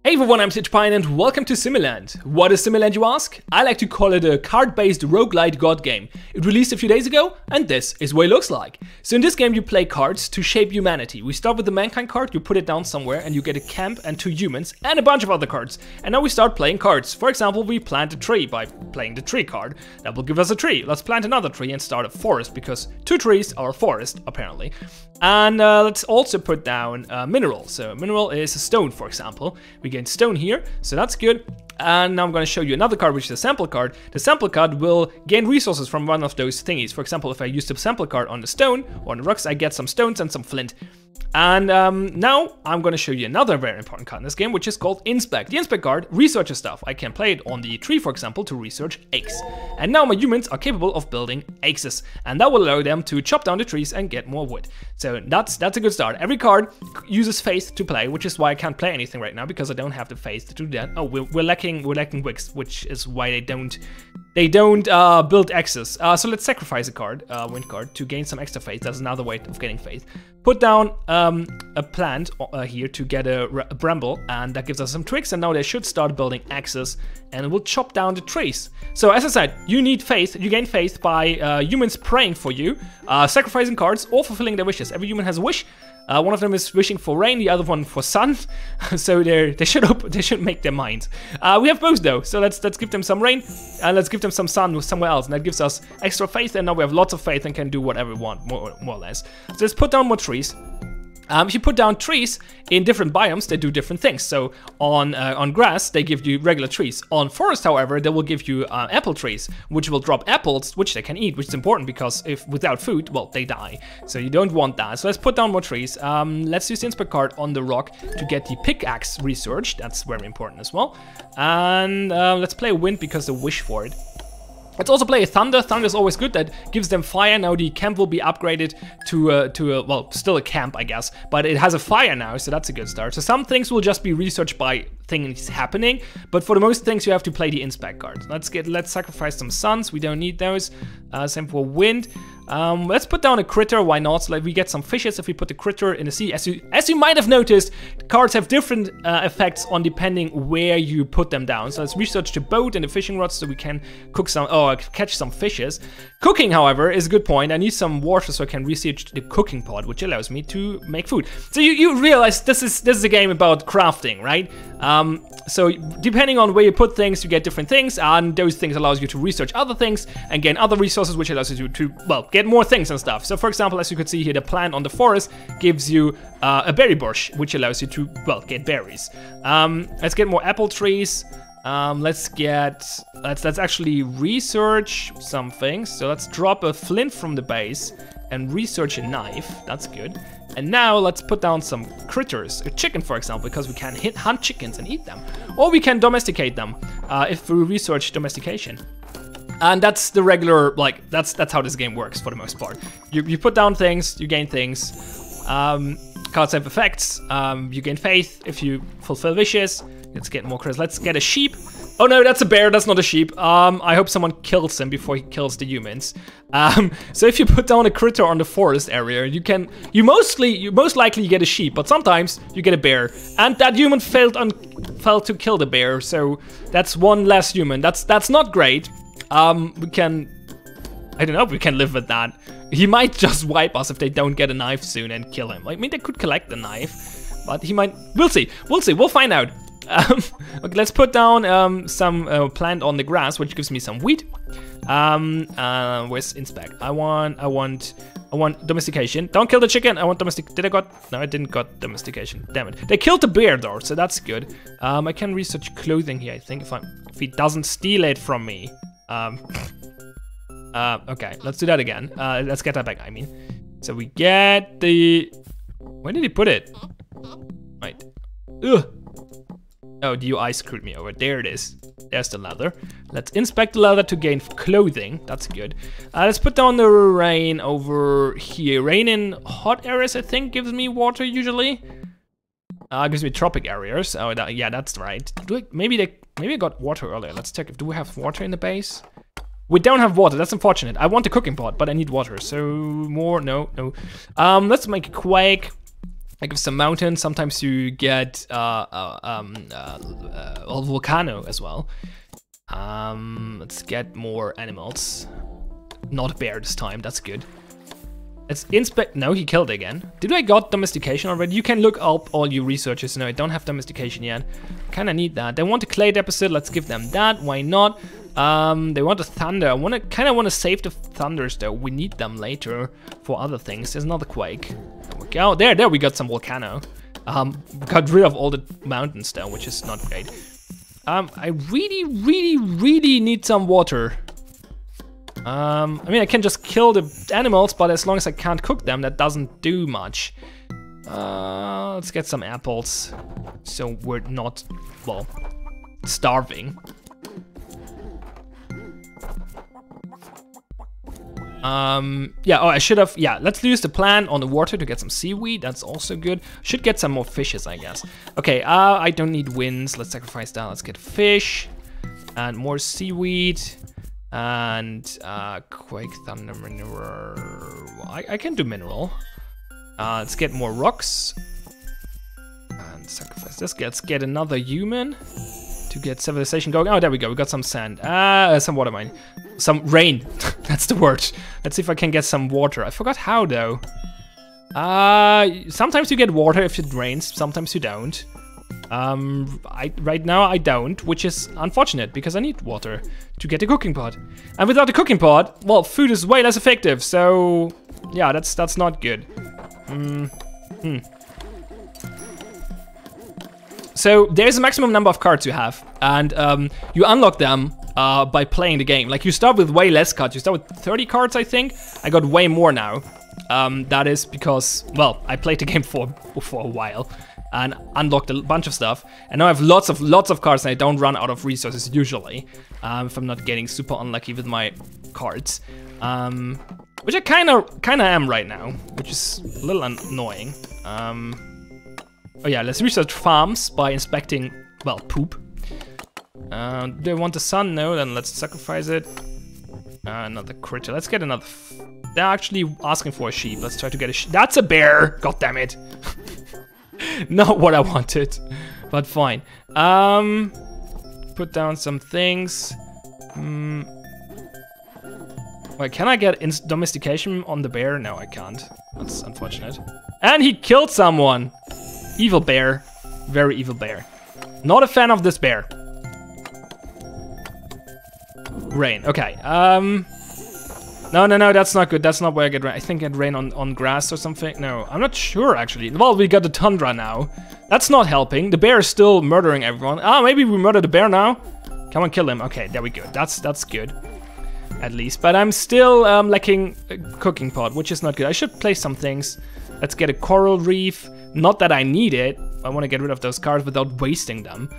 Hey everyone, I'm Pion and welcome to Simmiland. What is Simmiland, you ask? I like to call it a card-based roguelite god game. It released a few days ago, and this is what it looks like. So in this game you play cards to shape humanity. We start with the mankind card, you put it down somewhere, and you get a camp and 2 humans, and a bunch of other cards. And now we start playing cards. For example, we plant a tree by playing the tree card. That will give us a tree. Let's plant another tree and start a forest, because 2 trees are a forest, apparently. And let's also put down mineral. So mineral is a stone, for example. We get stone here, so that's good. And now I'm going to show you another card, which is a sample card. The sample card will gain resources from one of those thingies. For example, if I use the sample card on the stone or on the rocks, I get some stones and some flint. And now I'm going to show you another very important card in this game, which is called Inspect. The Inspect card researches stuff. I can play it on the tree, for example, to research eggs. And now my humans are capable of building axes, and that will allow them to chop down the trees and get more wood. So that's a good start. Every card uses faith to play, which is why I can't play anything right now, because I don't have the faith to do that. Oh, we're lacking wicks, which is why they don't build axes. So let's sacrifice a card, wind card, to gain some extra faith. That's another way of getting faith. Put down a plant here to get a bramble, and that gives us some twigs, and now they should start building axes, and it will chop down the trees. So as I said, you need faith. You gain faith by humans praying for you, sacrificing cards, or fulfilling their wishes. Every human has a wish. One of them is wishing for rain, the other one for sun. So they should make their minds. We have both though, so let's give them some rain and let's give them some sun somewhere else, and that gives us extra faith. And now we have lots of faith and can do whatever we want, more or less. So let's put down more trees. If you put down trees in different biomes, they do different things. So on grass, they give you regular trees. On forest, however, they will give you apple trees, which will drop apples, which they can eat, which is important because if without food, well, they die. So you don't want that. So let's put down more trees. Let's use the Inspect card on the rock to get the pickaxe researched. That's very important as well. And let's play wind because they wish for it. Let's also play a thunder. Thunder is always good. That gives them fire. Now the camp will be upgraded to a well, still a camp, I guess, but it has a fire now, so that's a good start. So some things will just be researched by things happening, but for the most things you have to play the Inspect card. Let's sacrifice some suns. We don't need those. Same for wind. Let's put down a critter. Why not? So we get some fishes if we put the critter in the sea. As you might have noticed, cards have different effects on depending where you put them down. So let's research the boat and the fishing rods so we can cook some or catch some fishes. Cooking, however, is a good point. I need some water so I can research the cooking pot, which allows me to make food. So you realize this is a game about crafting, right? So depending on where you put things, you get different things, and those things allows you to research other things and gain other resources, which allows you to well, get more things and stuff. So for example, as you could see here, the plant on the forest gives you a berry bush, which allows you to, well, get berries. Let's get more apple trees. Let's actually research some things. So let's drop a flint from the base and research a knife. That's good. And now let's put down some critters, a chicken for example, because we can hunt chickens and eat them, or we can domesticate them if we research domestication. And that's the regular, like, that's how this game works for the most part. You put down things, you gain things. Cards have effects. You gain faith if you fulfill wishes. Let's get more critters. Let's get a sheep. Oh no, that's a bear, that's not a sheep. I hope someone kills him before he kills the humans. So if you put down a critter on the forest area, you most likely get a sheep, but sometimes you get a bear. And that human failed to kill the bear, so that's one less human. That's not great. I don't know if we can live with that. He might just wipe us if they don't get a knife soon and kill him. I mean, they could collect the knife, but he might, we'll see, we'll find out. Okay, let's put down some plant on the grass, which gives me some wheat. Where's Inspect? I want domestication. Don't kill the chicken. I want no, I didn't got domestication. Damn it. They killed the bear though, so that's good. I can research clothing here, I think, if he doesn't steal it from me. Okay, let's do that again. Let's get that back, I mean. So we get the, where did he put it? Right. Ugh. Oh, the UI screwed me over. There it is. There's the leather. Let's inspect the leather to gain clothing. That's good. Let's put down the rain over here. Rain in hot areas, I think, gives me water usually. Gives me tropic areas. Oh, yeah, that's right. Maybe I got water earlier. Let's check. Do we have water in the base? We don't have water. That's unfortunate. I want a cooking pot, but I need water. So more, no. Let's make a quake. Like with some mountains, sometimes you get volcano as well. Let's get more animals. Not a bear this time, that's good. Let's inspect. No, he killed again. Did I got domestication already? You can look up all you researchers. No, I don't have domestication yet. Kinda need that. They want a clay deposit, let's give them that. Why not? They want a thunder. I kinda wanna save the thunders though. We need them later for other things. There's another quake. There we go. There we got some volcano. Got rid of all the mountains though, which is not great. I really need some water. I mean, I can just kill the animals, but as long as I can't cook them, that doesn't do much. Let's get some apples, so we're not, well, starving. Yeah, oh, I should have, yeah, let's use the plan on the water to get some seaweed. That's also good. Should get some more fishes, I guess. Okay, I don't need winds. Let's sacrifice that. Let's get fish and more seaweed. And quake, thunder, mineral. I can do mineral. Let's get more rocks and sacrifice this. Let's get another human to get civilization going. Oh, there we go. We got some sand. Some water mine. Some rain. That's the word. Let's see if I can get some water. I forgot how though. Sometimes you get water if it rains. Sometimes you don't. Right now I don't, which is unfortunate because I need water to get a cooking pot. And without a cooking pot, well, food is way less effective. So yeah, that's not good. So there's a maximum number of cards you have, and you unlock them by playing the game. Like you start with way less cards. You start with 30 cards, I think. I got way more now. That is because, well, I played the game for a while and unlocked a bunch of stuff, and now I have lots of cards, and I don't run out of resources usually, if I'm not getting super unlucky with my cards, which I kind of am right now, which is a little annoying. Oh yeah, let's research farms by inspecting, well, poop. Do they want the sun? No, then let's sacrifice it. Another critter. Let's get another. They're actually asking for a sheep. Let's try to get a sheep. That's a bear. God damn it. Not what I wanted, but fine. Put down some things. Wait, can I get domestication on the bear? No, I can't. That's unfortunate. And he killed someone. Evil bear. Very evil bear. Not a fan of this bear. Rain. Okay. No, that's not good. That's not where I get rain. I think I get rain on grass or something. No, I'm not sure actually. Well, we got the tundra now. That's not helping. The bear is still murdering everyone. Ah, maybe we murder the bear now. Come on, kill him. Okay, there we go. That's good. At least. But I'm still lacking a cooking pot, which is not good. I should place some things. Let's get a coral reef. Not that I need it. I want to get rid of those cards without wasting them.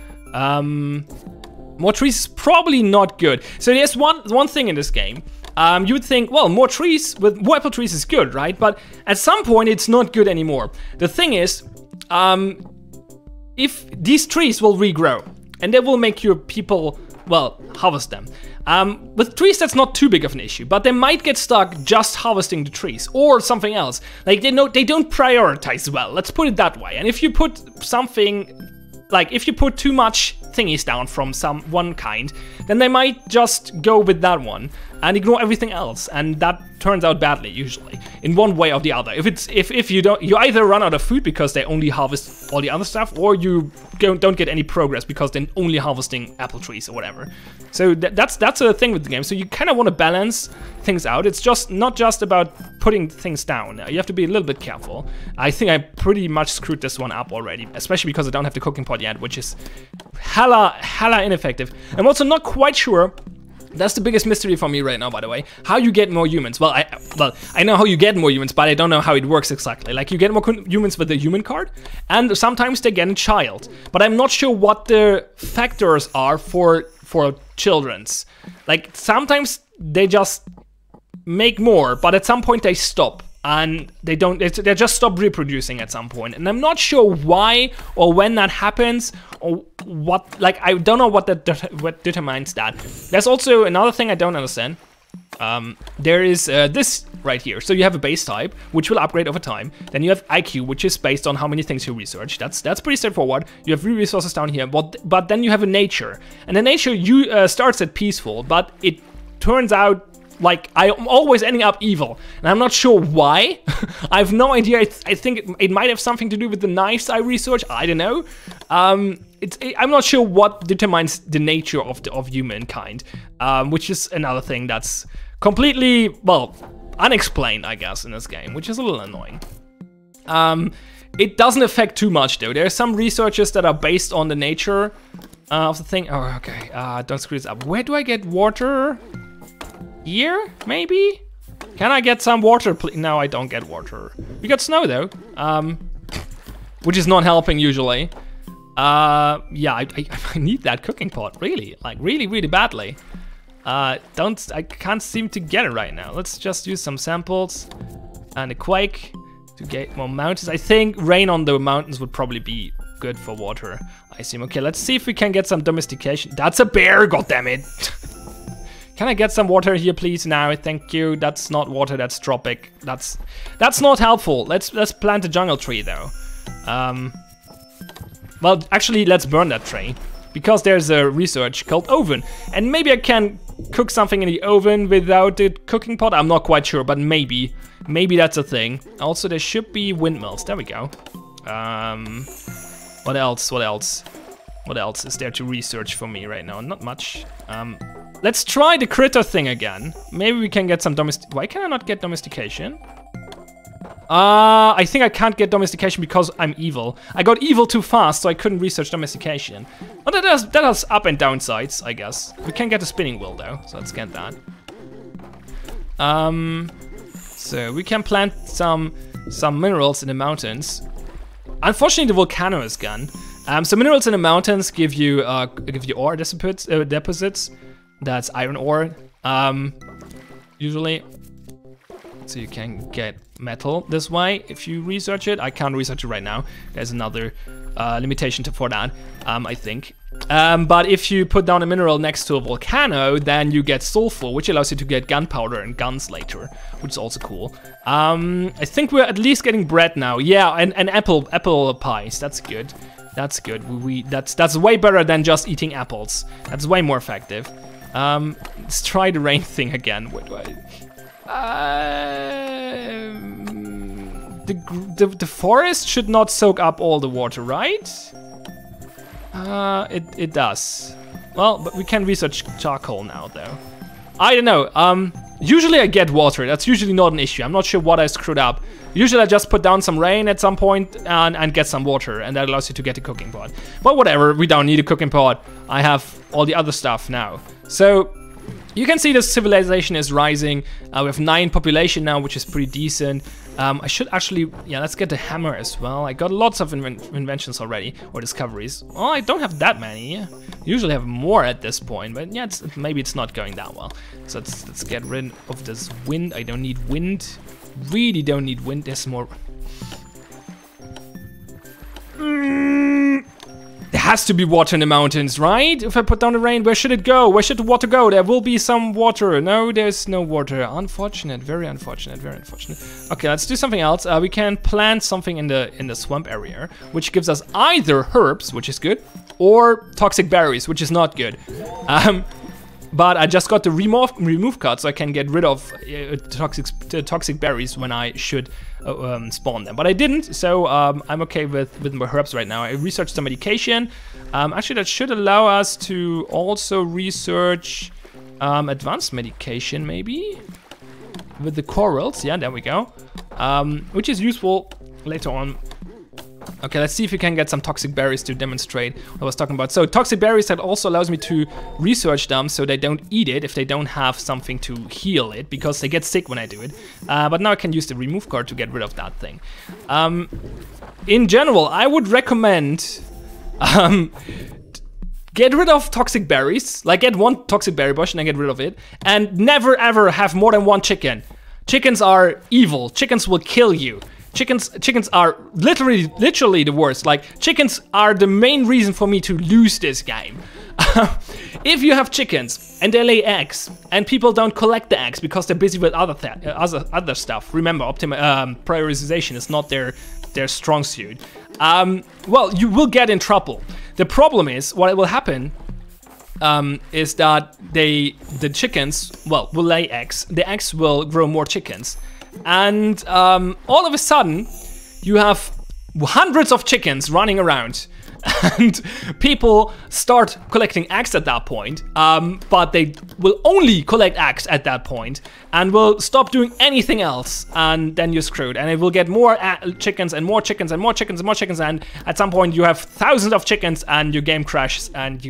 More trees is probably not good. So there's one thing in this game. You would think, well, more trees with more apple trees is good, right? But at some point, it's not good anymore. The thing is, if these trees will regrow, and they will make your people, well, harvest them. With trees, that's not too big of an issue, but they might get stuck just harvesting the trees or something else. Like they don't prioritize well. Let's put it that way. And if you put something, like if you put too much thingies down from one kind, then they might just go with that one and ignore everything else, and that turns out badly usually in one way or the other. If you either run out of food because they only harvest all the other stuff, or you don't get any progress because they're only harvesting apple trees or whatever. So that's a thing with the game. So you kind of want to balance things out. It's just not just about putting things down. You have to be a little bit careful. I think I pretty much screwed this one up already, especially because I don't have the cooking pot yet, which is hella ineffective. I'm also not quite sure. That's the biggest mystery for me right now, by the way. How you get more humans? Well, I know how you get more humans, but I don't know how it works exactly. Like, you get more humans with the human card, and sometimes they get a child. But I'm not sure what the factors are for children's. Like, sometimes they just make more, but at some point they stop. And they just stop reproducing at some point. And I'm not sure why or when that happens, or what, like, I don't know what determines that. There's also another thing I don't understand. there is this right here. So you have a base type, which will upgrade over time. Then you have IQ, which is based on how many things you research. That's pretty straightforward. You have resources down here, but then you have a nature. And the nature starts at peaceful, but it turns out like I'm always ending up evil, and I'm not sure why. I have no idea. I think it might have something to do with the knives I research. I don't know. I'm not sure what determines the nature of humankind, which is another thing that's completely, well, unexplained, I guess, in this game, which is a little annoying. It doesn't affect too much though. There are some researches that are based on the nature of the thing. Oh, okay. Don't screw this up. Where do I get water? Here, maybe? Can I get some water, please? No, I don't get water. We got snow though, which is not helping usually. Yeah, I need that cooking pot, really, like really badly. I can't seem to get it right now. Let's just use some samples and a quake to get more mountains. I think rain on the mountains would probably be good for water, I assume. Okay, let's see if we can get some domestication. That's a bear, goddammit! Can I get some water here, please? Now, thank you. That's not water, that's tropic. That's not helpful. Let's plant a jungle tree though. Well, actually, let's burn that tree because there's a research called oven, and maybe I can cook something in the oven without the cooking pot. I'm not quite sure, but maybe that's a thing. Also, there should be windmills. There we go. What else? What else? What else is there to research for me right now? Not much. Let's try the critter thing again. Maybe we can get some Why can I not get domestication? I think I can't get domestication because I'm evil. I got evil too fast, so I couldn't research domestication. Well, that has up and down sides, I guess. We can get a spinning wheel though, so let's get that. So we can plant some minerals in the mountains. Unfortunately, the volcano is gone. So minerals in the mountains give you ore deposits. That's iron ore, usually. So you can get metal this way if you research it. I can't research it right now. There's another limitation for that, I think. But if you put down a mineral next to a volcano, then you get sulfur, which allows you to get gunpowder and guns later, which is also cool. I think we're at least getting bread now. Yeah, and apple pies. That's good. That's good. That's way better than just eating apples. That's way more effective. Let's try the rain thing again. Wait, the forest should not soak up all the water, right? It does. Well, but we can research charcoal now, though. I don't know. Usually I get water. That's usually not an issue. I'm not sure what I screwed up. Usually I just put down some rain at some point and get some water, and that allows you to get a cooking pot. But whatever, we don't need a cooking pot. I have all the other stuff now. So you can see the civilization is rising. We have 9 population now, which is pretty decent. I should actually, yeah, let's get the hammer as well. I got lots of inventions already, or discoveries. Well, I don't have that many. Usually have more at this point, but yeah, maybe it's not going that well. So let's get rid of this wind. I don't need wind. Really don't need wind. There's more. There has to be water in the mountains, right? If I put down the rain, where should it go? Where should the water go? There will be some water. No, there's no water. Unfortunate, very unfortunate, very unfortunate. Okay, let's do something else. We can plant something in the swamp area, which gives us either herbs, which is good, or toxic berries, which is not good. But I just got the remove card, so I can get rid of toxic berries when I should spawn them. But I didn't, so I'm okay with my herbs right now. I researched some medication. Actually, that should allow us to also research advanced medication, maybe? With the corals, yeah, there we go. Which is useful later on. Okay, let's see if we can get some toxic berries to demonstrate what I was talking about. So toxic berries, that also allows me to research them so they don't eat it if they don't have something to heal it, because they get sick when I do it. But now I can use the remove card to get rid of that thing. In general, I would recommend get rid of toxic berries. Like, get one toxic berry bush and then get rid of it. And never ever have more than one chicken. Chickens are evil. Chickens will kill you. Chickens are literally the worst. Like, chickens are the main reason for me to lose this game. If you have chickens and they lay eggs and people don't collect the eggs because they're busy with other stuff, remember, prioritization is not their strong suit. Well, you will get in trouble. The problem is, what will happen is that the chickens, well, will lay eggs. The eggs will grow more chickens. And all of a sudden, you have hundreds of chickens running around. And people start collecting eggs at that point, but they will only collect eggs at that point and will stop doing anything else, and then you're screwed. And it will get more chickens and more chickens and more chickens and more chickens, and at some point you have thousands of chickens and your game crashes, and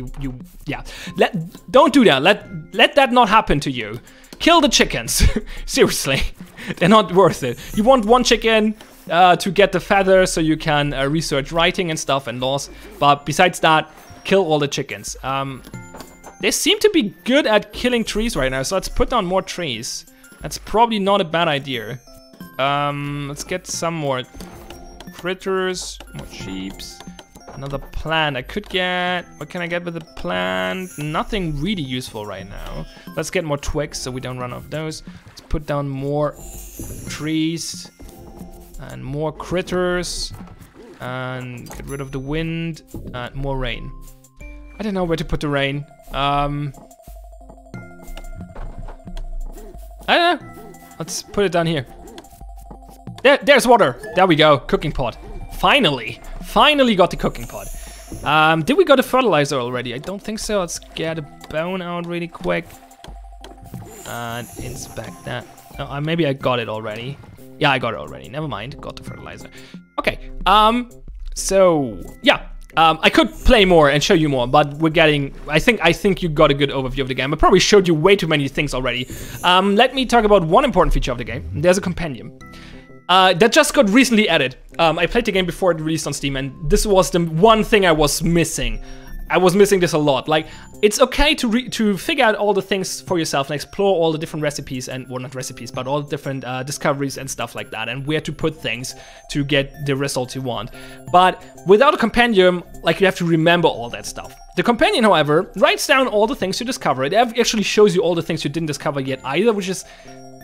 yeah. Don't do that. Let that not happen to you. Kill the chickens. Seriously, they're not worth it. You want one chicken to get the feather so you can research writing and stuff and laws. But besides that, kill all the chickens. They seem to be good at killing trees right now, so let's put down more trees. That's probably not a bad idea. Let's get some more critters, more sheeps, another plant. I could get, what can I get with the plant? Nothing really useful right now. Let's get more twigs so we don't run off those. Let's put down more trees. And more critters, and get rid of the wind, and more rain. I don't know where to put the rain. I don't know. Let's put it down here. There's water. There we go. Cooking pot. Finally got the cooking pot. Did we got the fertilizer already? I don't think so. Let's get a bone out really quick and inspect that. Oh, maybe I got it already. Yeah, I got it already. Never mind. Got the fertilizer. Okay. So yeah. I could play more and show you more, but we're getting. I think you got a good overview of the game. I probably showed you way too many things already. Let me talk about one important feature of the game. There's a compendium that just got recently added. I played the game before it released on Steam, and this was the one thing I was missing. I was missing this a lot. Like, it's okay to figure out all the things for yourself and explore all the different recipes and, well, not recipes, but all the different discoveries and stuff like that, and where to put things to get the results you want. But without a compendium, like, you have to remember all that stuff. The companion, however, writes down all the things you discover. It actually shows you all the things you didn't discover yet either, which is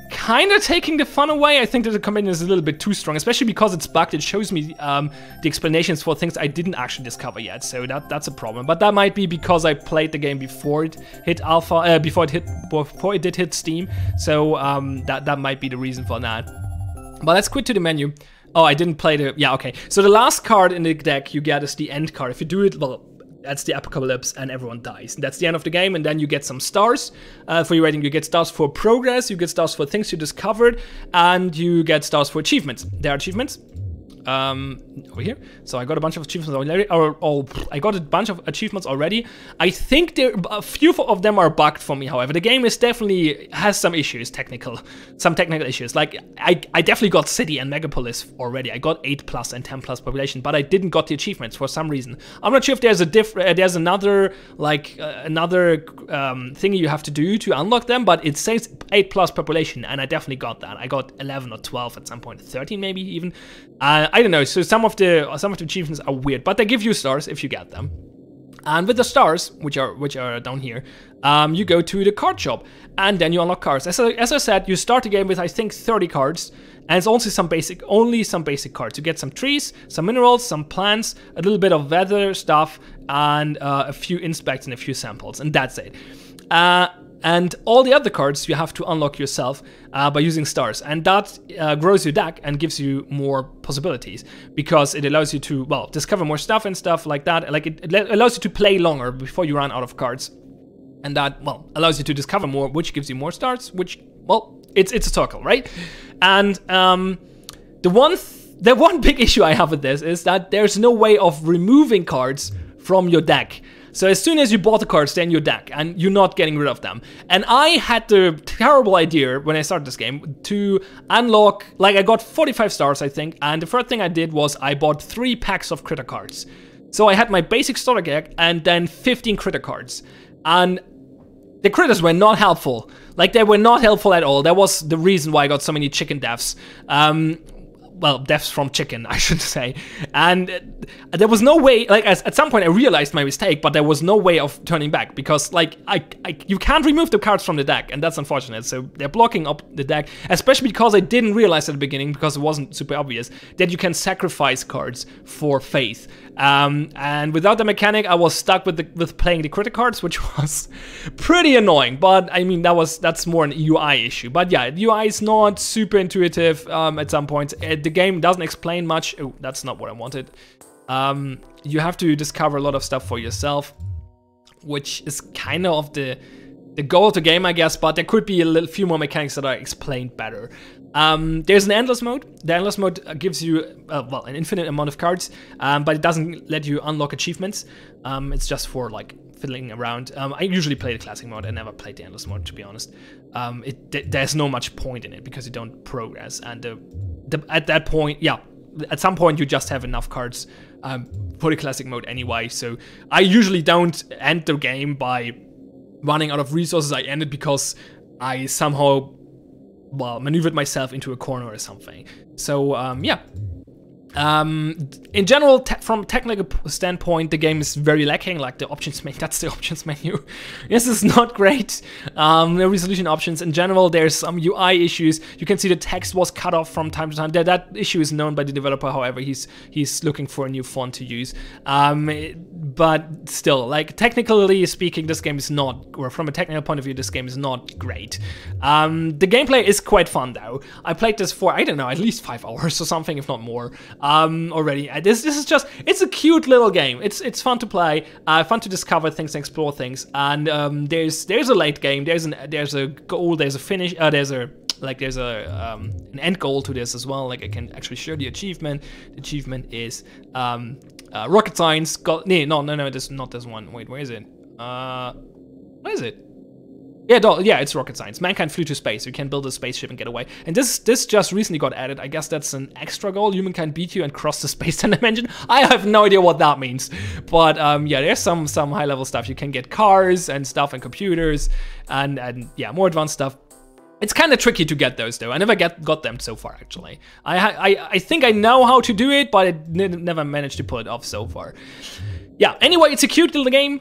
kind of taking the fun away. I think that the companion is a little bit too strong, especially because it's bugged. It shows me the explanations for things I didn't actually discover yet, so that's a problem. But that might be because I played the game before it hit alpha, before it did hit Steam. So that might be the reason for that. But let's quit to the menu. Oh, I didn't play the. Yeah, okay. So the last card in the deck you get is the end card. If you do it, well, that's the apocalypse and everyone dies. And that's the end of the game, and then you get some stars for your rating. You get stars for progress, you get stars for things you discovered, and you get stars for achievements. There are achievements over here. So I got a bunch of achievements already, I got a bunch of achievements already. I think a few of them are bugged for me, however. The game is definitely has some issues, some technical issues. Like, I definitely got city and megapolis already. I got 8+ and 10+ population, but I didn't got the achievements for some reason. I'm not sure if there's there's another, like, thing you have to do to unlock them, but it says 8+ population, and I definitely got that. I got 11 or 12 at some point, 13 maybe even. I don't know, so some of the achievements are weird, but they give you stars if you get them. And with the stars, which are down here, you go to the card shop, and then you unlock cards. As I said, you start the game with, I think, 30 cards, and it's only some basic cards. You get some trees, some minerals, some plants, a little bit of weather stuff, and a few inspects and a few samples, and that's it. And all the other cards you have to unlock yourself by using stars, and that grows your deck and gives you more possibilities, because it allows you to, well, discover more stuff and stuff like that. Like, it allows you to play longer before you run out of cards, and that, well, allows you to discover more, which gives you more stars, which, well, it's a circle, right? And the one big issue I have with this is that there's no way of removing cards from your deck. So as soon as you bought the cards, they're in your deck, and you're not getting rid of them. And I had the terrible idea when I started this game to unlock, like, I got 45 stars, I think, and the first thing I did was I bought 3 packs of critter cards. So I had my basic starter deck and then 15 critter cards. And the critters were not helpful. Like, they were not helpful at all. That was the reason why I got so many chicken deaths. well, deaths from chicken, I should say. And there was no way, like at some point I realized my mistake, but there was no way of turning back, because like you can't remove the cards from the deck, and that's unfortunate. So they're blocking up the deck, especially because I didn't realize at the beginning, because it wasn't super obvious, that you can sacrifice cards for faith. And without the mechanic, I was stuck with playing the critic cards, which was pretty annoying. But I mean, that's more an UI issue. But yeah, the UI is not super intuitive at some points. The game doesn't explain much. Oh, that's not what I wanted. You have to discover a lot of stuff for yourself, which is kind of the goal of the game, I guess. But there could be a few more mechanics that are explained better. There's an endless mode. The endless mode gives you, well, an infinite amount of cards, but it doesn't let you unlock achievements. It's just for, like, fiddling around. I usually play the classic mode. I never played the endless mode, to be honest. There's no much point in it, because you don't progress. And at that point, yeah, at some point you just have enough cards for the classic mode anyway. So I usually don't end the game by running out of resources. I end it because I somehow, well, maneuvered myself into a corner or something. So, yeah. In general, from a technical standpoint, the game is very lacking. Like the options menu, that's the options menu. This is not great. No resolution options. In general, there's some UI issues. You can see the text was cut off from time to time. That issue is known by the developer. However, he's looking for a new font to use. But still, like, technically speaking, this game is not, or from a technical point of view, this game is not great. The gameplay is quite fun though. I played this for, I don't know, at least 5 hours or something, if not more. Already. This is just, it's a cute little game. It's fun to play, fun to discover things and explore things. And there's a late game. There's a goal. There's a finish. There's an end goal to this as well. Like, I can actually show the achievement. The achievement is rocket science. No, this not this one. Wait, where is it? Where is it? Yeah, it's rocket science. Mankind flew to space. You can build a spaceship and get away. And this just recently got added. I guess that's an extra goal. Humankind beat you and cross the space-time dimension. I have no idea what that means. But yeah, there's some high-level stuff. You can get cars and stuff and computers and yeah, more advanced stuff. It's kind of tricky to get those though. I never got them so far, actually. I think I know how to do it, but I never managed to pull it off so far. Yeah. Anyway, it's a cute little game.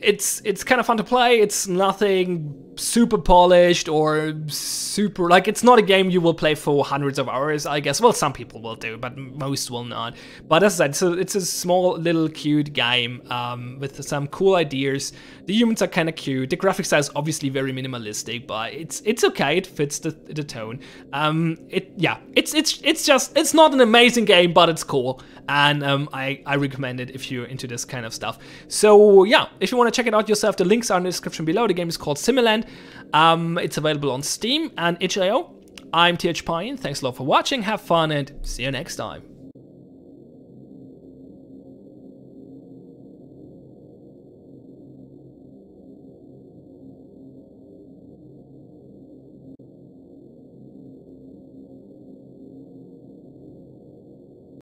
It's kind of fun to play. It's nothing super polished or super, like, it's not a game you will play for hundreds of hours, I guess. Well, some people will do, but most will not. But as I said, so it's a small little cute game with some cool ideas. The humans are kind of cute. The graphic style is obviously very minimalistic, but it's okay. It fits the tone. It's not an amazing game, but it's cool. And I recommend it if you're into this kind of stuff. So yeah, if you want to check it out yourself, the links are in the description below. The game is called Simmiland. It's available on Steam and itch.io. I'm TH Pion. Thanks a lot for watching. Have fun and see you next time.